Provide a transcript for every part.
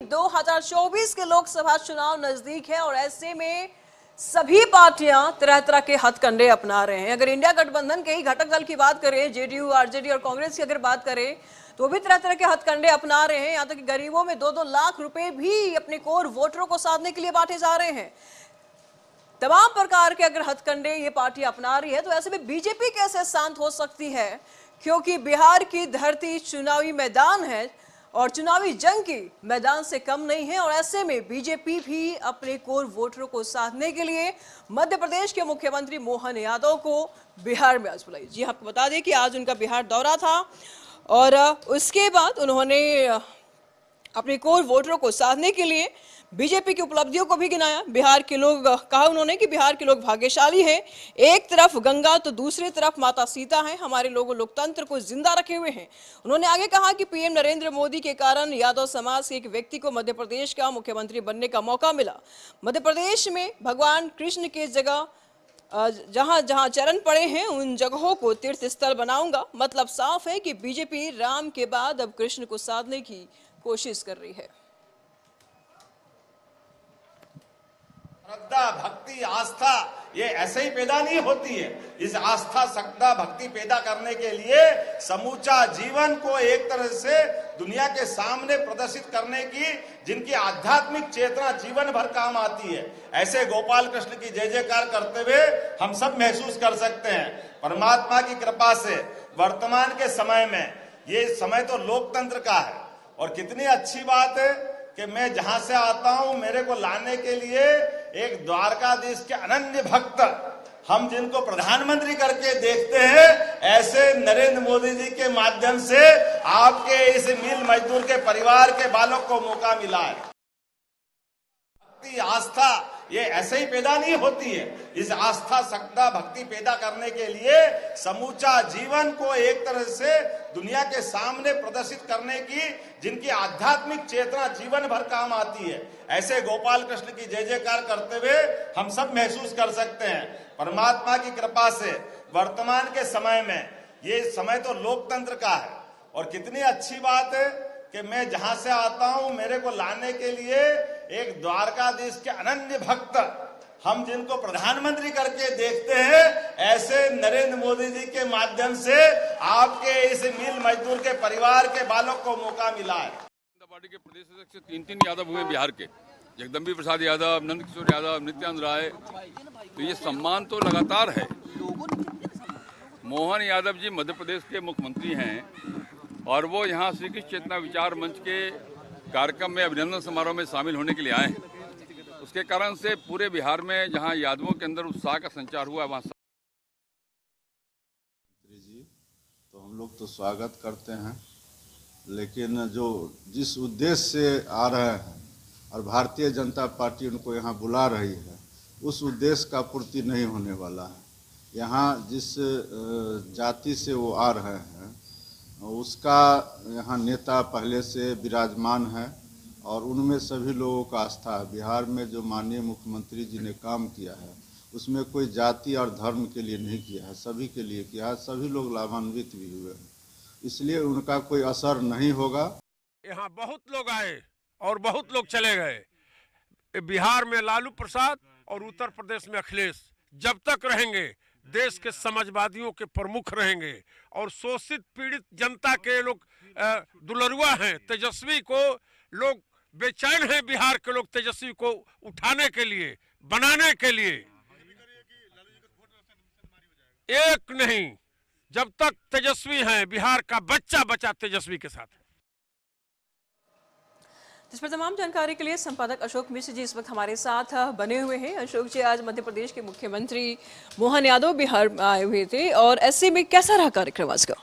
2024 के लोकसभा चुनाव नजदीक है और ऐसे में सभी पार्टियां तरह तरह के हथकंडे अपना रहे हैं। अगर इंडिया गठबंधन के ही घटक दल की बात करें, जेडीयू, आरजेडी और कांग्रेस की अगर बात करें, तो भी तरह तरह के हथकंडे अपना रहे हैं। यहां तक कि गरीबों में 2-2 लाख रुपए भी अपने कोर वोटरों को साधने के लिए बांटे जा रहे हैं। तमाम प्रकार के अगर हथकंडे ये पार्टी अपना रही है, तो ऐसे में बीजेपी कैसे शांत हो सकती है? क्योंकि बिहार की धरती चुनावी मैदान है और चुनावी जंग की मैदान से कम नहीं है। और ऐसे में बीजेपी भी अपने कोर वोटरों को साधने के लिए मध्य प्रदेश के मुख्यमंत्री मोहन यादव को बिहार में आज बुलाई। जी आपको बता दें कि आज उनका बिहार दौरा था और उसके बाद उन्होंने अपने कोर वोटरों को साधने के लिए बीजेपी की उपलब्धियों को भी गिनाया। बिहार के लोग, कहा उन्होंने कि बिहार के लोग भाग्यशाली हैं। एक तरफ गंगा तो दूसरी तरफ माता सीता हैं। हमारे लोग लोकतंत्र को जिंदा रखे हुए हैं। उन्होंने आगे कहा कि पीएम नरेंद्र मोदी के कारण यादव समाज के एक व्यक्ति को मध्य प्रदेश का मुख्यमंत्री बनने का मौका मिला। मध्य प्रदेश में भगवान कृष्ण की जगह जहां जहां चरण पड़े हैं उन जगहों को तीर्थ स्थल बनाऊंगा। मतलब साफ है कि बीजेपी राम के बाद अब कृष्ण को साधने की कोशिश कर रही है। श्रद्धा, भक्ति, आस्था ये ऐसे ही पैदा नहीं होती है। इस आस्था, श्रद्धा, भक्ति पैदा करने के लिए समूचा जीवन को एक तरह से दुनिया के सामने प्रदर्शित करने की, जिनकी आध्यात्मिक चेतना जीवन भर काम आती है, ऐसे गोपाल कृष्ण की जय जयकार करते हुए हम सब महसूस कर सकते हैं। परमात्मा की कृपा से वर्तमान के समय में, ये समय तो लोकतंत्र का है और कितनी अच्छी बात है कि मैं जहां से आता हूं, मेरे को लाने के लिए एक द्वारकाधीश के अनन्य भक्त, हम जिनको प्रधानमंत्री करके देखते हैं, ऐसे नरेंद्र मोदी जी के माध्यम से आपके इस मिल मजदूर के परिवार के बालों को मौका मिला है। भक्ति, आस्था ये ऐसे ही पैदा नहीं होती है। इस आस्था, श्रद्धा, भक्ति पैदा करने के लिए समूचा जीवन को एक तरह से दुनिया के सामने प्रदर्शित करने की, जिनकी आध्यात्मिक चेतना जीवन भर काम आती है, ऐसे गोपाल कृष्ण की जय जयकार करते हुए हम सब महसूस कर सकते हैं। परमात्मा की कृपा से वर्तमान के समय में, ये समय तो लोकतंत्र का है और कितनी अच्छी बात है कि मैं जहां से आता हूं, मेरे को लाने के लिए एक द्वारकाधीश के अनन्य भक्त, हम जिनको प्रधानमंत्री करके देखते हैं, ऐसे नरेंद्र मोदी जी के माध्यम से आपके इस मिल मजदूर के परिवार के बालों को मौका मिला है। पार्टी के प्रदेश अध्यक्ष 3 यादव हुए बिहार के, जगदम्बी प्रसाद यादव, नंद किशोर यादव, नित्यानंद राय, तो ये सम्मान तो लगातार है। मोहन यादव जी मध्य प्रदेश के मुख्यमंत्री हैं और वो यहाँ श्री कृष्ण चेतना विचार मंच के कार्यक्रम में अभिनंदन समारोह में शामिल होने के लिए आए हैं। उसके कारण से पूरे बिहार में जहां यादवों के अंदर उत्साह का संचार हुआ, वहां जी तो हम लोग तो स्वागत करते हैं, लेकिन जिस उद्देश्य से आ रहे हैं और भारतीय जनता पार्टी उनको यहाँ बुला रही है, उस उद्देश्य का पूर्ति नहीं होने वाला है। यहाँ जिस जाति से वो आ रहे हैं उसका यहाँ नेता पहले से विराजमान है और उनमें सभी लोगों का आस्था है। बिहार में जो माननीय मुख्यमंत्री जी ने काम किया है, उसमें कोई जाति और धर्म के लिए नहीं किया है, सभी के लिए किया है। सभी लोग लाभान्वित भी हुए हैं, इसलिए उनका कोई असर नहीं होगा। यहाँ बहुत लोग आए और बहुत लोग चले गए। बिहार में लालू प्रसाद और उत्तर प्रदेश में अखिलेश जब तक रहेंगे, देश के समाजवादियों के प्रमुख रहेंगे और शोषित पीड़ित जनता के लोग दुलरुआ हैं। तेजस्वी को लोग बेचैन हैं, बिहार के लोग तेजस्वी को उठाने के लिए, बनाने के लिए। एक नहीं, जब तक तेजस्वी हैं, बिहार का बच्चा बच्चा तेजस्वी के साथ है। इस पर तमाम जानकारी के लिए संपादक अशोक मिश्र जी इस वक्त हमारे साथ बने हुए हैं। अशोक जी, आज मध्य प्रदेश के मुख्यमंत्री मोहन यादव बिहार में आए हुए थे और ऐसे में कैसा रहा कार्यक्रम आज का?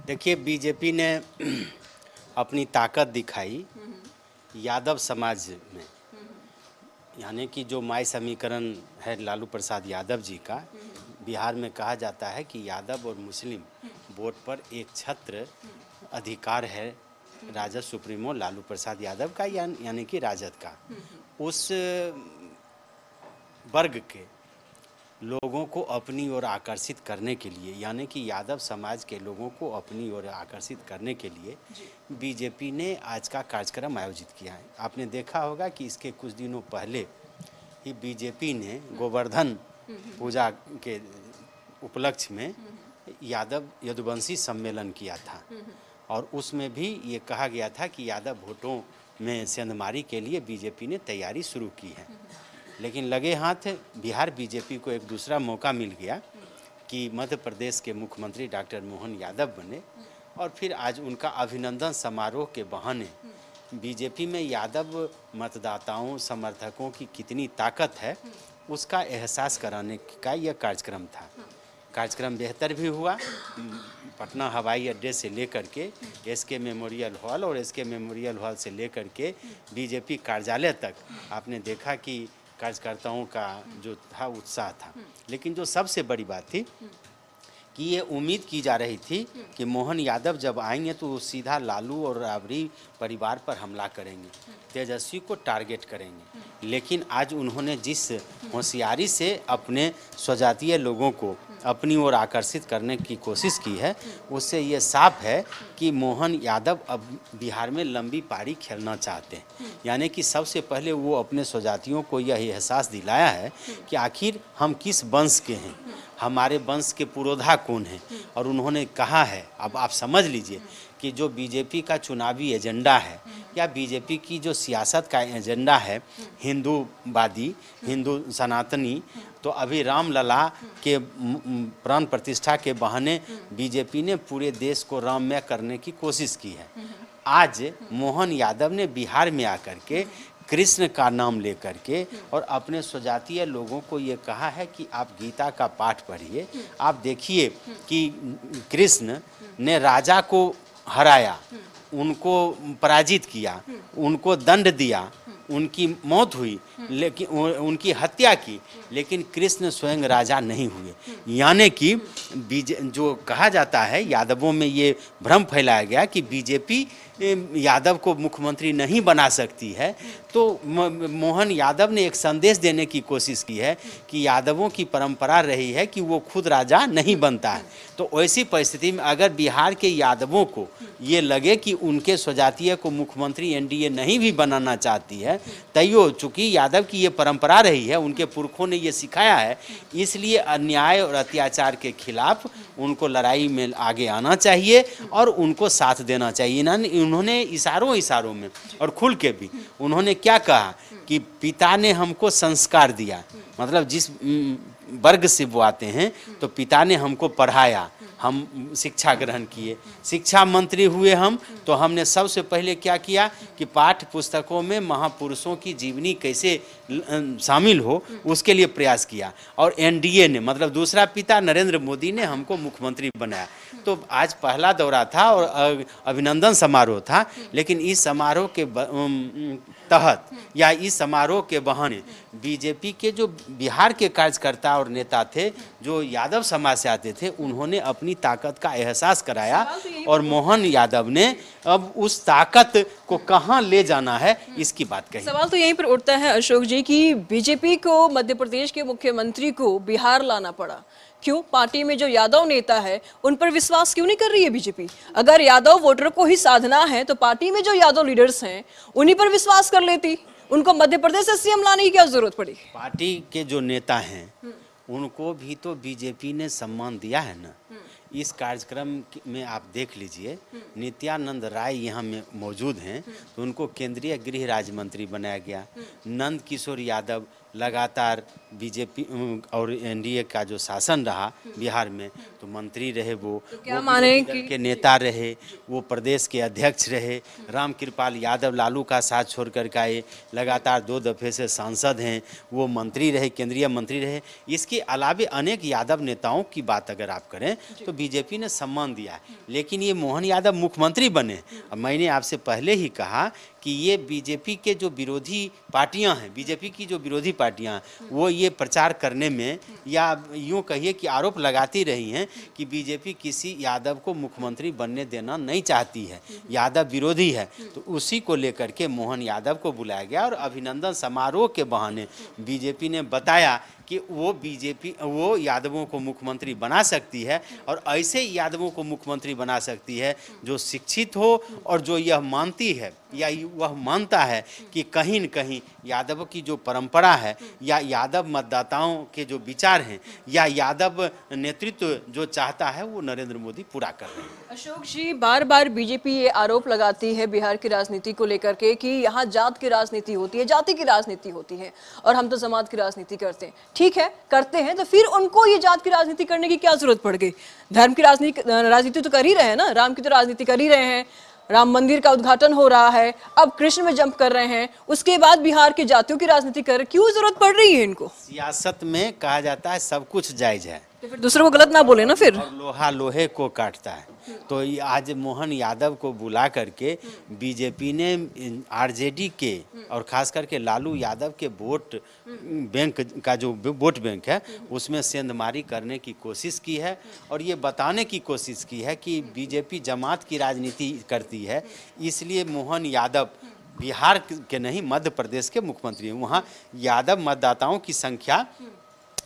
देखिए, बीजेपी ने अपनी ताकत दिखाई यादव समाज में, यानी कि जो माय समीकरण है लालू प्रसाद यादव जी का, बिहार में कहा जाता है कि यादव और मुस्लिम वोट पर एक छत्र अधिकार है राजद सुप्रीमो लालू प्रसाद यादव का, यानी कि राजद का। उस वर्ग के लोगों को अपनी ओर आकर्षित करने के लिए, यानी कि यादव समाज के लोगों को अपनी ओर आकर्षित करने के लिए बीजेपी ने आज का कार्यक्रम आयोजित किया है। आपने देखा होगा कि इसके कुछ दिनों पहले ही बीजेपी ने गोवर्धन पूजा के उपलक्ष्य में यादव यदुवंशी सम्मेलन किया था और उसमें भी ये कहा गया था कि यादव वोटों में सेंधमारी के लिए बीजेपी ने तैयारी शुरू की है। लेकिन लगे हाथ बिहार बीजेपी को एक दूसरा मौका मिल गया कि मध्य प्रदेश के मुख्यमंत्री डॉक्टर मोहन यादव बने और फिर आज उनका अभिनंदन समारोह के बहाने बीजेपी में यादव मतदाताओं समर्थकों की कितनी ताकत है उसका एहसास कराने का यह कार्यक्रम था। कार्यक्रम बेहतर भी हुआ। पटना हवाई अड्डे से लेकर के एसके मेमोरियल हॉल और एसके मेमोरियल हॉल से लेकर के बीजेपी कार्यालय तक आपने देखा कि कार्यकर्ताओं का जो था उत्साह था। लेकिन जो सबसे बड़ी बात थी कि ये उम्मीद की जा रही थी कि मोहन यादव जब आएंगे तो वो सीधा लालू और राबड़ी परिवार पर हमला करेंगे, तेजस्वी को टारगेट करेंगे। लेकिन आज उन्होंने जिस होशियारी से अपने स्वजातीय लोगों को अपनी ओर आकर्षित करने की कोशिश की है, उससे ये साफ है कि मोहन यादव अब बिहार में लंबी पारी खेलना चाहते हैं। यानी कि सबसे पहले वो अपने स्वजातियों को यह एहसास दिलाया है कि आखिर हम किस वंश के हैं, हमारे वंश के पुरोधा कौन हैं। और उन्होंने कहा है, अब आप समझ लीजिए कि जो बीजेपी का चुनावी एजेंडा है या बीजेपी की जो सियासत का एजेंडा है हिंदूवादी, हिंदू सनातनी, तो अभी रामलला के प्राण प्रतिष्ठा के बहाने बीजेपी ने पूरे देश को राममय करने की कोशिश की है। आज मोहन यादव ने बिहार में आकर के कृष्ण का नाम लेकर के और अपने स्वजातीय लोगों को ये कहा है कि आप गीता का पाठ पढ़िए। आप देखिए कि कृष्ण ने राजा को हराया, उनको पराजित किया, उनको दंड दिया, उनकी मौत हुई, लेकिन उनकी हत्या की, लेकिन कृष्ण स्वयं राजा नहीं हुए। यानी कि जो कहा जाता है यादवों में ये भ्रम फैलाया गया कि बीजेपी यादव को मुख्यमंत्री नहीं बना सकती है। तो मोहन यादव ने एक संदेश देने की कोशिश की है कि यादवों की परंपरा रही है कि वो खुद राजा नहीं बनता है। तो ऐसी परिस्थिति में अगर बिहार के यादवों को ये लगे कि उनके स्वजातीय को मुख्यमंत्री एनडीए नहीं भी बनाना चाहती है, तैयो चूँकि यादव की ये परंपरा रही है, उनके पुरखों ने ये सिखाया है, इसलिए अन्याय और अत्याचार के खिलाफ उनको लड़ाई में आगे आना चाहिए और उनको साथ देना चाहिए। उन्होंने इशारों में और खुल के भी उन्होंने क्या कहा कि पिता ने हमको संस्कार दिया, मतलब जिस वर्ग से वो आते हैं तो पिता ने हमको पढ़ाया, हम शिक्षा ग्रहण किए, शिक्षा मंत्री हुए हम, तो हमने सबसे पहले क्या किया कि पाठ्य पुस्तकों में महापुरुषों की जीवनी कैसे शामिल हो उसके लिए प्रयास किया। और एनडीए ने, मतलब दूसरा पिता नरेंद्र मोदी ने हमको मुख्यमंत्री बनाया। तो आज पहला दौरा था और अभिनंदन समारोह था, लेकिन इस समारोह के तहत या इस समारोह के बहाने बीजेपी के जो बिहार के कार्यकर्ता और नेता थे जो यादव समाज से आते थे, उन्होंने अपनी ताकत का एहसास कराया और मोहन यादव ने अब उस ताकत को कहां ले जाना है इसकी बात कही। सवाल तो यहीं पर उठता है अशोक जी कि बीजेपी को मध्य प्रदेश के मुख्यमंत्री को बिहार लाना पड़ा, क्यों? पार्टी में जो यादव नेता है उन पर विश्वास क्यों नहीं कर रही है बीजेपी? अगर यादव वोटर को ही साधना है तो पार्टी में जो यादव लीडर्स हैं उन्हीं पर विश्वास कर लेती, उनको मध्य प्रदेश से सीएम लाने की क्या जरूरत पड़ी? पार्टी के जो नेता हैं उनको भी तो बीजेपी ने सम्मान दिया है ना। इस कार्यक्रम में आप देख लीजिए, नित्यानंद राय यहाँ में मौजूद हैं तो उनको केंद्रीय गृह राज्य मंत्री बनाया गया। नंद किशोर यादव लगातार बीजेपी और एनडीए का जो शासन रहा बिहार में तो मंत्री रहे, वो माने के नेता रहे, वो प्रदेश के अध्यक्ष रहे। रामकृपाल यादव लालू का साथ छोड़ कर के आए, लगातार 2 दफे से सांसद हैं, वो मंत्री रहे, केंद्रीय मंत्री रहे। इसके अलावे अनेक यादव नेताओं की बात अगर आप करें तो बीजेपी ने सम्मान दिया है। लेकिन ये मोहन यादव मुख्यमंत्री बने। अब मैंने आपसे पहले ही कहा कि कि ये बीजेपी के जो विरोधी पार्टियां हैं, बीजेपी की जो विरोधी पार्टियां हैं, वो ये प्रचार करने में या यूँ कहिए कि आरोप लगाती रही हैं कि बीजेपी किसी यादव को मुख्यमंत्री बनने देना नहीं चाहती है, यादव विरोधी है। तो उसी को लेकर के मोहन यादव को बुलाया गया और अभिनंदन समारोह के बहाने बीजेपी ने बताया कि वो यादवों को मुख्यमंत्री बना सकती है और ऐसे यादवों को मुख्यमंत्री बना सकती है जो शिक्षित हो और जो यह मानती है या वह मानता है कि कहीं न कहीं यादव की जो परंपरा है या यादव मतदाताओं के जो विचार हैं या यादव नेतृत्व जो चाहता है वो नरेंद्र मोदी पूरा कर रहे हैं। अशोक जी, बार बार बीजेपी ये आरोप लगाती है बिहार की राजनीति को लेकर के कि यहाँ जात की राजनीति होती है, जाति की राजनीति होती है और हम तो समाज की राजनीति करते हैं। ठीक है, करते हैं, तो फिर उनको ये जात की राजनीति करने की क्या जरूरत पड़ गई? धर्म की राजनीति तो कर ही रहे हैं ना, राम की तो राजनीति कर ही रहे हैं, राम मंदिर का उद्घाटन हो रहा है, अब कृष्ण में जंप कर रहे हैं, उसके बाद बिहार की जातियों की राजनीति कर रहे, क्यों जरूरत पड़ रही है इनको? सियासत में कहा जाता है सब कुछ जायज है, तो फिर दूसरों को गलत ना बोले ना फिर। और लोहा लोहे को काटता है। तो आज मोहन यादव को बुला करके बीजेपी ने आरजेडी के और खास करके लालू यादव के वोट बैंक का जो वोट बैंक है उसमें सेंधमारी करने की कोशिश की है और ये बताने की कोशिश की है कि बीजेपी जमात की राजनीति करती है, इसलिए मोहन यादव बिहार के नहीं मध्य प्रदेश के मुख्यमंत्री हैं। वहाँ यादव मतदाताओं की संख्या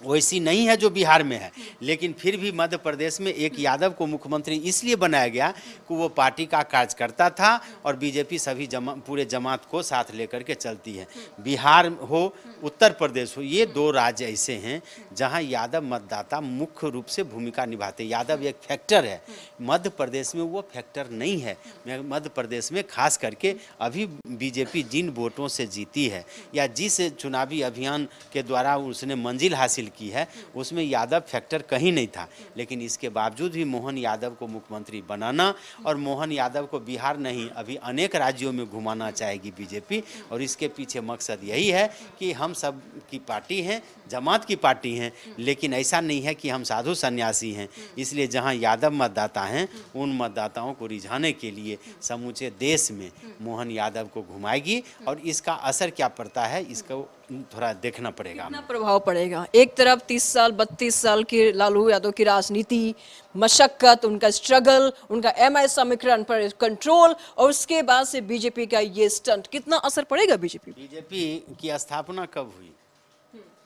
वैसी नहीं है जो बिहार में है, लेकिन फिर भी मध्य प्रदेश में एक यादव को मुख्यमंत्री इसलिए बनाया गया कि वो पार्टी का कार्यकर्ता था और बीजेपी सभी पूरे जमात को साथ लेकर के चलती है। बिहार हो उत्तर प्रदेश हो, ये दो राज्य ऐसे हैं जहां यादव मतदाता मुख्य रूप से भूमिका निभाते। यादव एक फैक्टर है, मध्य प्रदेश में वो फैक्टर नहीं है। मध्य प्रदेश में खास करके अभी बीजेपी जिन वोटों से जीती है या जिस चुनावी अभियान के द्वारा उसने मंजिल हासिल की है उसमें यादव फैक्टर कहीं नहीं था, लेकिन इसके बावजूद भी मोहन यादव को मुख्यमंत्री बनाना और मोहन यादव को बिहार नहीं अभी अनेक राज्यों में घुमाना चाहेगी बीजेपी। और इसके पीछे मकसद यही है कि हम सब की पार्टी हैं, जमात की पार्टी हैं, लेकिन ऐसा नहीं है कि हम साधु सन्यासी हैं। इसलिए जहां यादव मतदाता हैं उन मतदाताओं को रिझाने के लिए समूचे देश में मोहन यादव को घुमाएगी और इसका असर क्या पड़ता है इसको थोड़ा देखना पड़ेगा, कितना प्रभाव पड़ेगा। एक तरफ 30 साल 32 साल की लालू यादव की राजनीति, मशक्कत, उनका स्ट्रगल, उनका एमआई समीकरण पर कंट्रोल और उसके बाद से बीजेपी का ये स्टंट, कितना असर पड़ेगा बीजेपी? बीजेपी की स्थापना कब हुई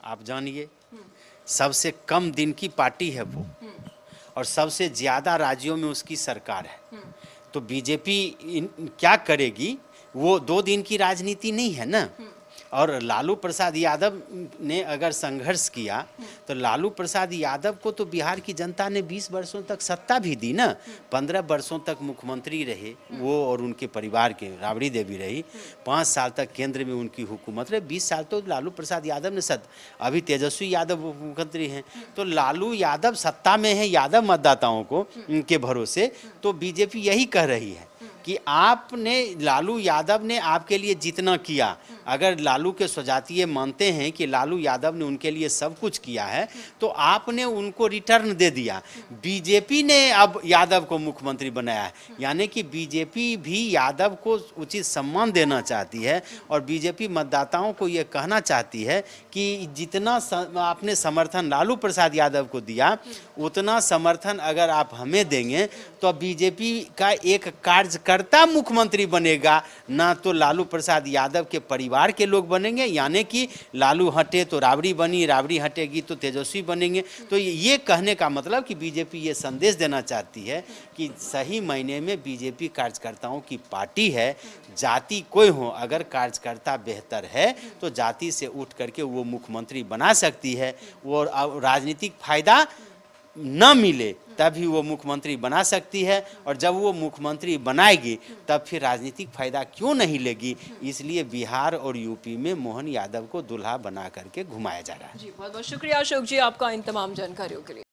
आप जानिए? सबसे कम दिन की पार्टी है वो और सबसे ज्यादा राज्यों में उसकी सरकार है। तो बीजेपी क्या करेगी? वो 2 दिन की राजनीति नहीं है ना। और लालू प्रसाद यादव ने अगर संघर्ष किया तो लालू प्रसाद यादव को तो बिहार की जनता ने 20 वर्षों तक सत्ता भी दी ना। 15 वर्षों तक मुख्यमंत्री रहे वो और उनके परिवार के, राबड़ी देवी रही, 5 साल तक केंद्र में उनकी हुकूमत रहे, 20 साल तो लालू प्रसाद यादव ने अभी तेजस्वी यादव मुख्यमंत्री हैं। तो लालू यादव सत्ता में है यादव मतदाताओं को उनके भरोसे। तो बीजेपी यही कह रही है कि आपने, लालू यादव ने आपके लिए जितना किया, अगर लालू के स्वजातीय मानते हैं कि लालू यादव ने उनके लिए सब कुछ किया है तो आपने उनको रिटर्न दे दिया। बीजेपी ने अब यादव को मुख्यमंत्री बनाया है, यानी कि बीजेपी भी यादव को उचित सम्मान देना चाहती है और बीजेपी मतदाताओं को ये कहना चाहती है कि जितना आपने समर्थन लालू प्रसाद यादव को दिया उतना समर्थन अगर आप हमें देंगे तो बीजेपी का एक कार्यकर्ता मुख्यमंत्री बनेगा, ना तो लालू प्रसाद यादव के परिवार के लोग बनेंगे। यानी कि लालू हटे तो राबड़ी बनी, राबड़ी हटेगी तो तेजस्वी बनेंगे। तो ये कहने का मतलब कि बीजेपी ये संदेश देना चाहती है कि सही मायने में बीजेपी कार्यकर्ताओं की पार्टी है। जाति कोई हो, अगर कार्यकर्ता बेहतर है तो जाति से उठ करके वो मुख्यमंत्री बना सकती है। वो राजनीतिक फायदा न मिले तभी वो मुख्यमंत्री बना सकती है और जब वो मुख्यमंत्री बनाएगी तब फिर राजनीतिक फायदा क्यों नहीं लेगी। इसलिए बिहार और यूपी में मोहन यादव को दुल्हा बना करके घुमाया जा रहा है। जी, बहुत बहुत शुक्रिया अशोक जी आपका इन तमाम जानकारियों के लिए।